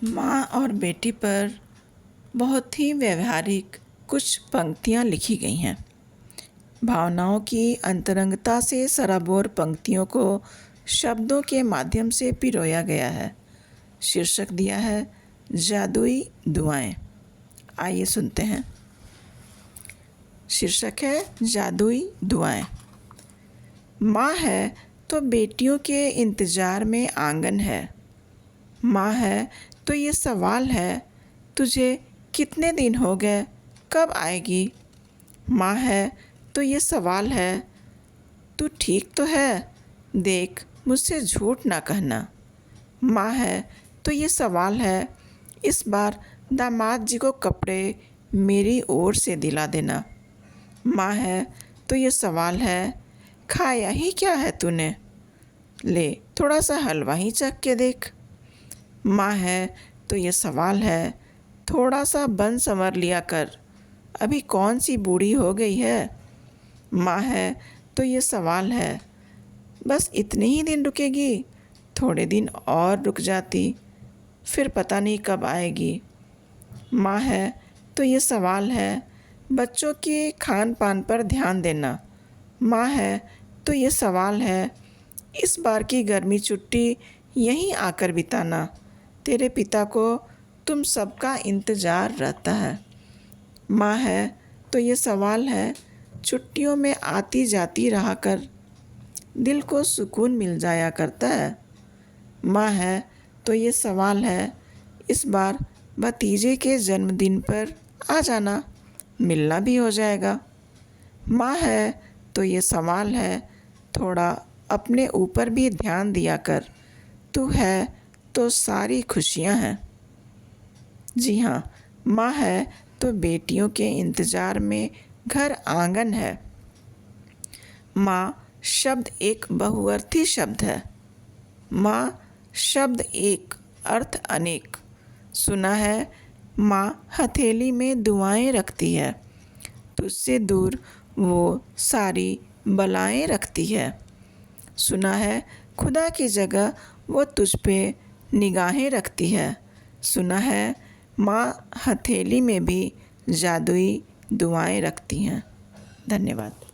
माँ और बेटी पर बहुत ही व्यवहारिक कुछ पंक्तियाँ लिखी गई हैं। भावनाओं की अंतरंगता से सराबोर पंक्तियों को शब्दों के माध्यम से पिरोया गया है। शीर्षक दिया है जादुई दुआएं। आइए सुनते हैं। शीर्षक है जादुई दुआएं। माँ है तो बेटियों के इंतज़ार में आंगन है। माँ है तो ये सवाल है तुझे कितने दिन हो गए, कब आएगी। माँ है तो ये सवाल है तू ठीक तो है, देख मुझसे झूठ ना कहना। माँ है तो ये सवाल है इस बार दामाद जी को कपड़े मेरी ओर से दिला देना। माँ है तो ये सवाल है खाया ही क्या है तूने, ले थोड़ा सा हलवा ही चख के देख। माँ है तो ये सवाल है थोड़ा सा बन संवर लिया कर, अभी कौन सी बूढ़ी हो गई है। माँ है तो ये सवाल है बस इतने ही दिन रुकेगी, थोड़े दिन और रुक जाती, फिर पता नहीं कब आएगी। माँ है तो ये सवाल है बच्चों के खान पान पर ध्यान देना। माँ है तो ये सवाल है इस बार की गर्मी छुट्टी यहीं आकर बिताना, तेरे पिता को तुम सबका इंतज़ार रहता है। माँ है तो ये सवाल है छुट्टियों में आती जाती रहा कर, दिल को सुकून मिल जाया करता है। माँ है तो ये सवाल है इस बार भतीजे के जन्मदिन पर आ जाना, मिलना भी हो जाएगा। माँ है तो ये सवाल है थोड़ा अपने ऊपर भी ध्यान दिया कर, तू है तो सारी खुशियाँ हैं। जी हाँ, माँ है तो बेटियों के इंतज़ार में घर आंगन है। माँ शब्द एक बहुअर्थी शब्द है। माँ शब्द एक, अर्थ अनेक। सुना है माँ हथेली में दुआएं रखती है, तुझसे दूर वो सारी बलाएं रखती है। सुना है खुदा की जगह वो तुझ पे निगाहें रखती है। सुना है माँ हथेली में भी जादुई दुआएं रखती हैं। धन्यवाद।